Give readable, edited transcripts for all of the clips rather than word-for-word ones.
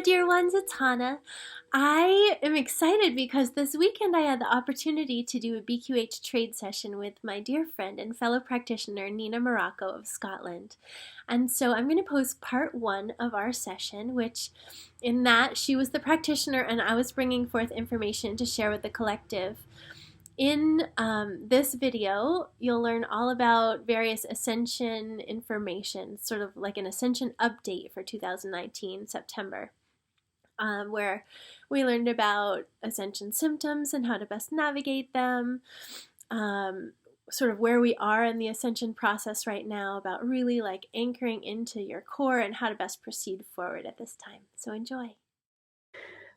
dear ones, it's Hannah. I am excited because this weekend I had the opportunity to do a BQH trade session with my dear friend and fellow practitioner Nina Morrocco of Scotland. And so I'm going to post part one of our session, which in that she was the practitioner and I was bringing forth information to share with the collective. In this video, you'll learn all about various Ascension information, sort of like an Ascension update for 2019 September, where we learned about Ascension symptoms and how to best navigate them, sort of where we are in the Ascension process right now, about really like anchoring into your core and how to best proceed forward at this time. So enjoy.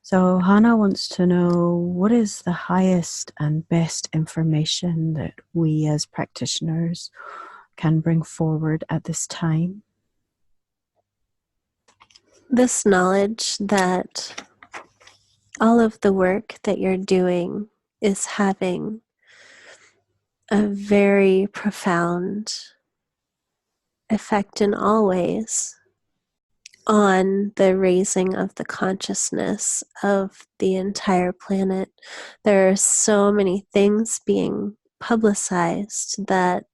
So Hannah wants to know, what is the highest and best information that we as practitioners can bring forward at this time? This knowledge that all of the work that you're doing is having a very profound effect in all ways on the raising of the consciousness of the entire planet. There are so many things being publicized that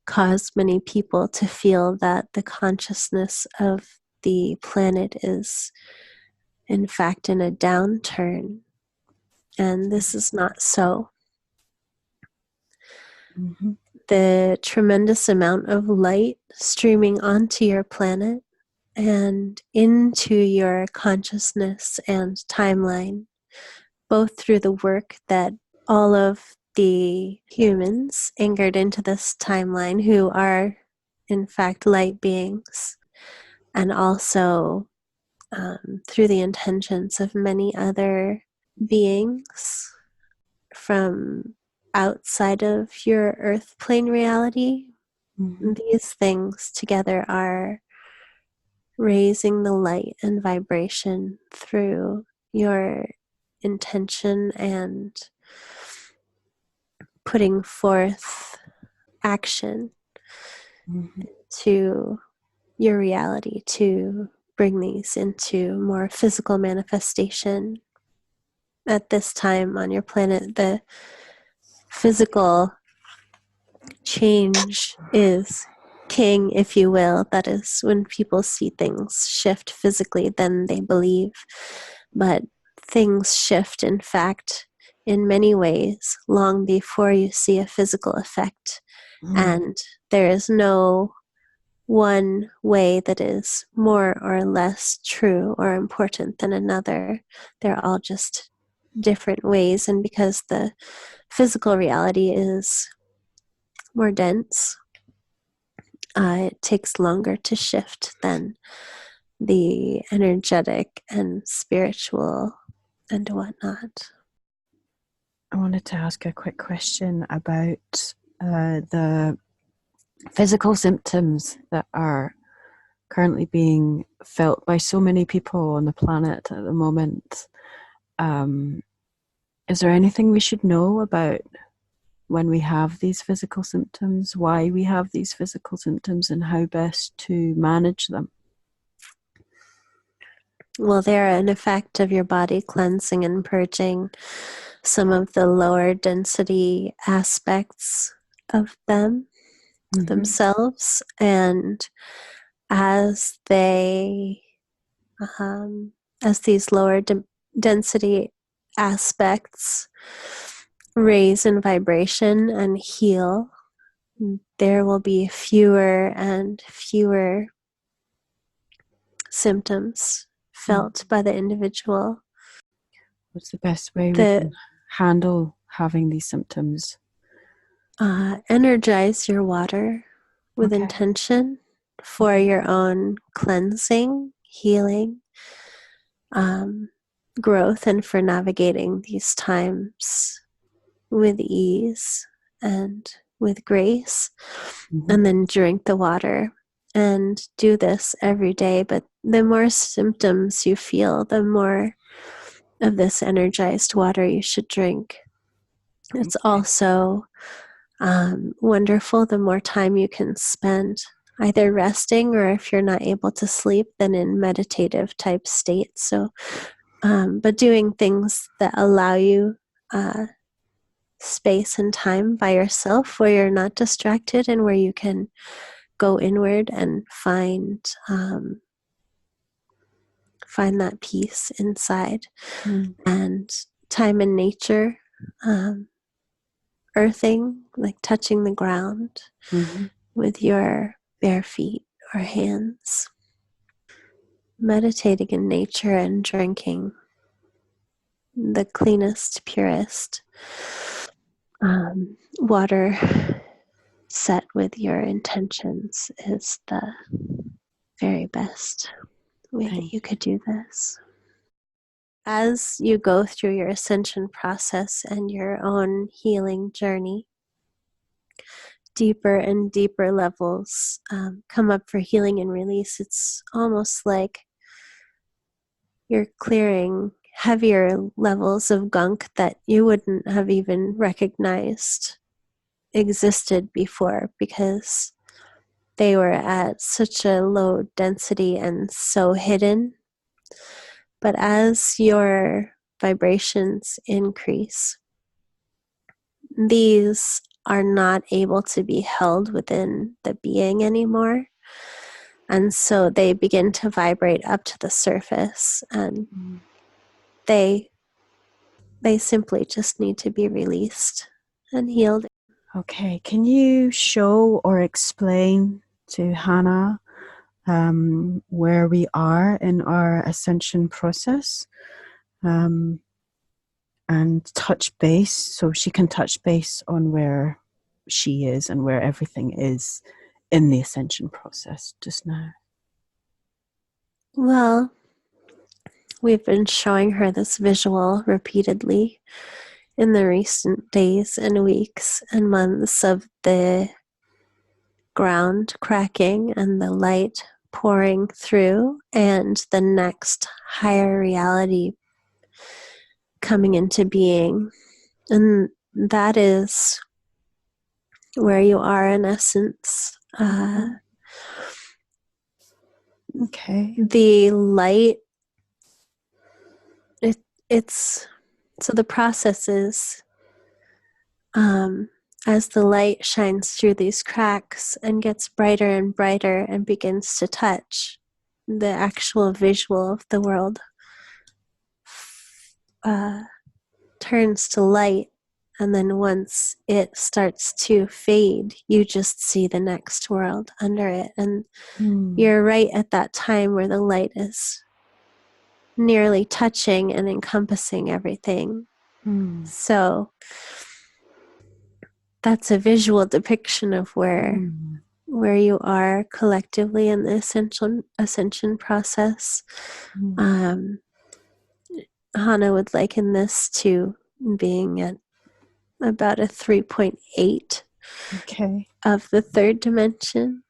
cause many people to feel that the consciousness of the planet is in fact in a downturn, and this is not so. Mm-hmm. The tremendous amount of light streaming onto your planet and into your consciousness and timeline, both through the work that all of the humans anchored into this timeline, who are in fact light beings, and also through the intentions of many other beings from outside of your earth plane reality. Mm-hmm. These things together are raising the light and vibration through your intention and putting forth action Mm-hmm. to your reality to bring these into more physical manifestation. At this time on your planet, the physical change is king, if you will. That is, when people see things shift physically, then they believe. But things shift, in fact, in many ways, long before you see a physical effect. Mm-hmm. And there is no one way that is more or less true or important than another. They're all just different ways. And because the physical reality is more dense, it takes longer to shift than the energetic and spiritual and whatnot. I wanted to ask a quick question about the physical symptoms that are currently being felt by so many people on the planet at the moment. Is there anything we should know about when we have these physical symptoms, why we have these physical symptoms, and how best to manage them? Well, they're an effect of your body cleansing and purging some of the lower density aspects of them themselves. And as they, as these lower density aspects raise in vibration and heal, there will be fewer and fewer symptoms felt by the individual. What's the best way we can handle having these symptoms? Energize your water with intention for your own cleansing, healing, growth, and for navigating these times with ease and with grace. And then drink the water and do this every day. But the more symptoms you feel, the more of this energized water you should drink. It's also wonderful the more time you can spend either resting, or if you're not able to sleep, then in meditative type states. So, but doing things that allow you space and time by yourself where you're not distracted and where you can go inward and find that peace inside. And time in nature, earthing, like touching the ground with your bare feet or hands, meditating in nature and drinking the cleanest, purest water set with your intentions is the very best way that you could do this. As you go through your ascension process and your own healing journey, deeper and deeper levels come up for healing and release. It's almost like you're clearing heavier levels of gunk that you wouldn't have even recognized existed before, because they were at such a low density and so hidden. But as your vibrations increase, these are not able to be held within the being anymore. And so they begin to vibrate up to the surface, and they simply just need to be released and healed. Okay, can you show or explain to Hannah where we are in our ascension process, and touch base, so she can touch base on where she is and where everything is in the ascension process just now? Well, we've been showing her this visual repeatedly in the recent days and weeks and months of the ground cracking and the light pouring through, and the next higher reality coming into being. And that is where you are in essence. Okay. The light, it's so the process is as the light shines through these cracks and gets brighter and brighter and begins to touch, the actual visual of the world turns to light. And then once it starts to fade, you just see the next world under it. And you're right at that time where the light is nearly touching and encompassing everything. So that's a visual depiction of where you are collectively in the ascension process. Hannah would liken this to being at about a 3.8 of the third dimension,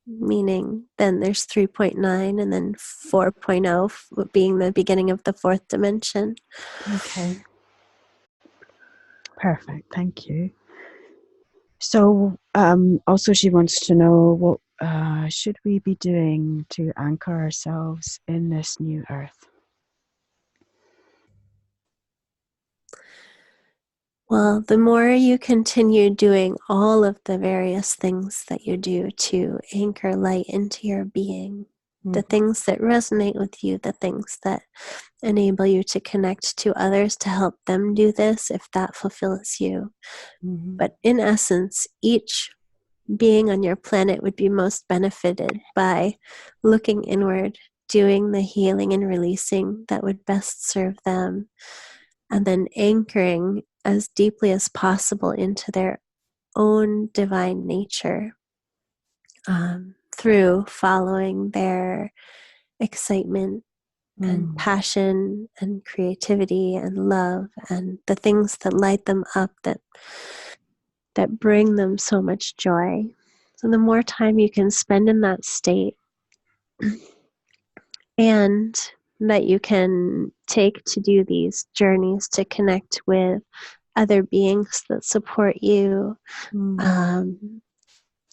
meaning then there's 3.9 and then 4.0 being the beginning of the fourth dimension. Okay. Perfect. Thank you. So also she wants to know, what should we be doing to anchor ourselves in this new earth? Well, the more you continue doing all of the various things that you do to anchor light into your being, the things that resonate with you, the things that enable you to connect to others to help them do this, if that fulfills you. But in essence, each being on your planet would be most benefited by looking inward, doing the healing and releasing that would best serve them, and then anchoring as deeply as possible into their own divine nature through following their excitement and passion and creativity and love and the things that light them up, that bring them so much joy. So the more time you can spend in that state, and that you can take to do these journeys to connect with other beings that support you,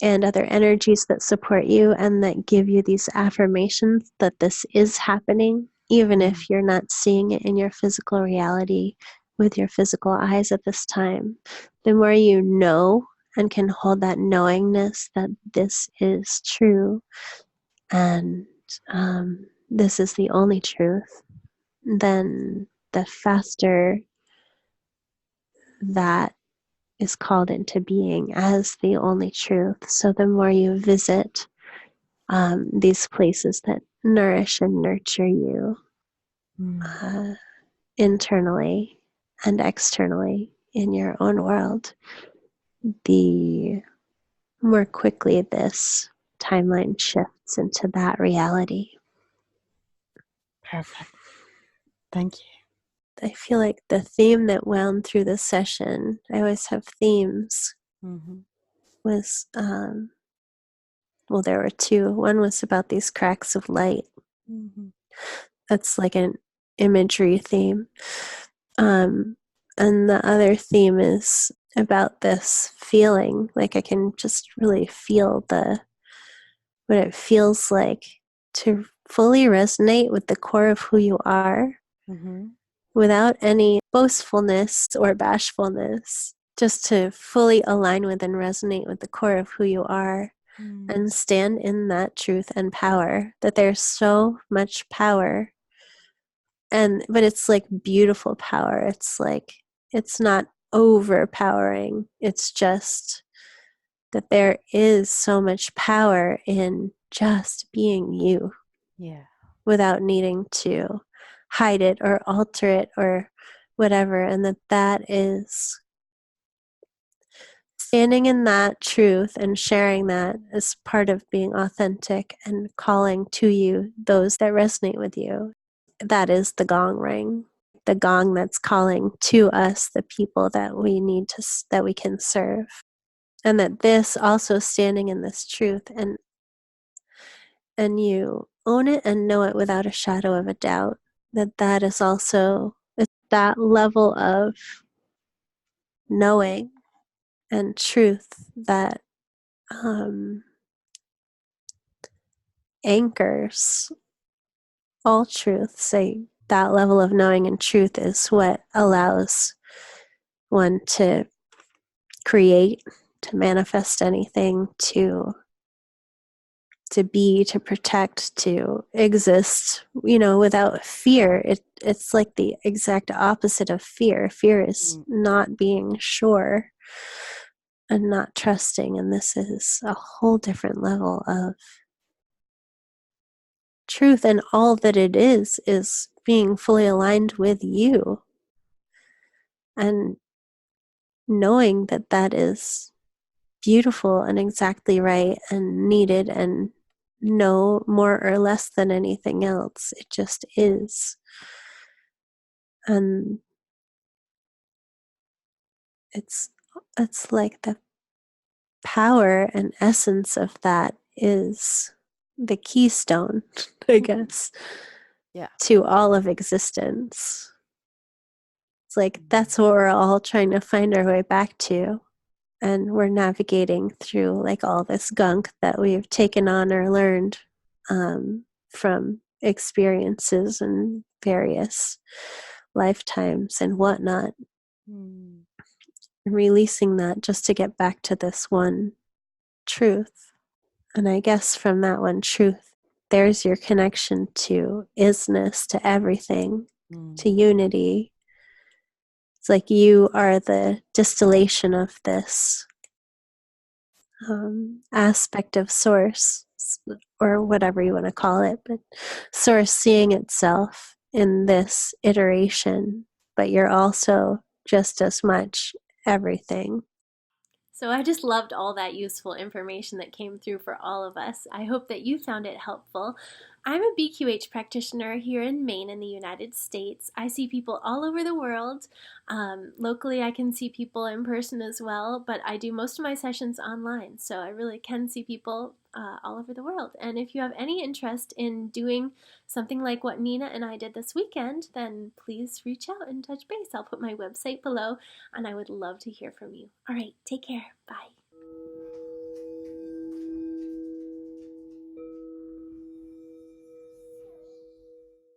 and other energies that support you and that give you these affirmations that this is happening, even if you're not seeing it in your physical reality with your physical eyes at this time. The more you know and can hold that knowingness that this is true and this is the only truth, then the faster that is called into being as the only truth. So the more you visit these places that nourish and nurture you uh, internally and externally in your own world, the more quickly this timeline shifts into that reality. Perfect. Thank you. I feel like the theme that wound through this session, I always have themes, was, well, there were two. One was about these cracks of light. That's like an imagery theme. And the other theme is about this feeling. Like I can just really feel what it feels like to fully resonate with the core of who you are without any boastfulness or bashfulness, just to fully align with and resonate with the core of who you are and stand in that truth and power, that there's so much power. But it's like beautiful power. It's like, it's not overpowering. It's just that there is so much power in just being you. Yeah. Without needing to hide it or alter it or whatever. And that is standing in that truth and sharing that as part of being authentic and calling to you those that resonate with you. That is the gong ring, the gong that's calling to us the people that we need to, that we can serve. And that this also standing in this truth and you own it and know it without a shadow of a doubt, that is also, it's that level of knowing and truth that anchors all truth. Say that level of knowing and truth is what allows one to create, to manifest anything, to be, to protect, to exist, without fear. It's like the exact opposite of fear. Fear is not being sure and not trusting, and this is a whole different level of truth, and all that it is being fully aligned with you and knowing that that is beautiful and exactly right and needed and no more or less than anything else. It just is. And it's like the power and essence of that is the keystone, I guess, to all of existence. It's like that's what we're all trying to find our way back to. And we're navigating through like all this gunk that we've taken on or learned from experiences and various lifetimes and whatnot. Releasing that just to get back to this one truth. And I guess from that one truth, there's your connection to isness, to everything, to unity. It's like you are the distillation of this aspect of source, or whatever you want to call it, but source seeing itself in this iteration, but you're also just as much everything. So I just loved all that useful information that came through for all of us. I hope that you found it helpful. I'm a BQH practitioner here in Maine in the United States. I see people all over the world. Locally, I can see people in person as well, but I do most of my sessions online, so I really can see people all over the world. And if you have any interest in doing something like what Nina and I did this weekend, then please reach out and touch base. I'll put my website below, and I would love to hear from you. All right, take care. Bye.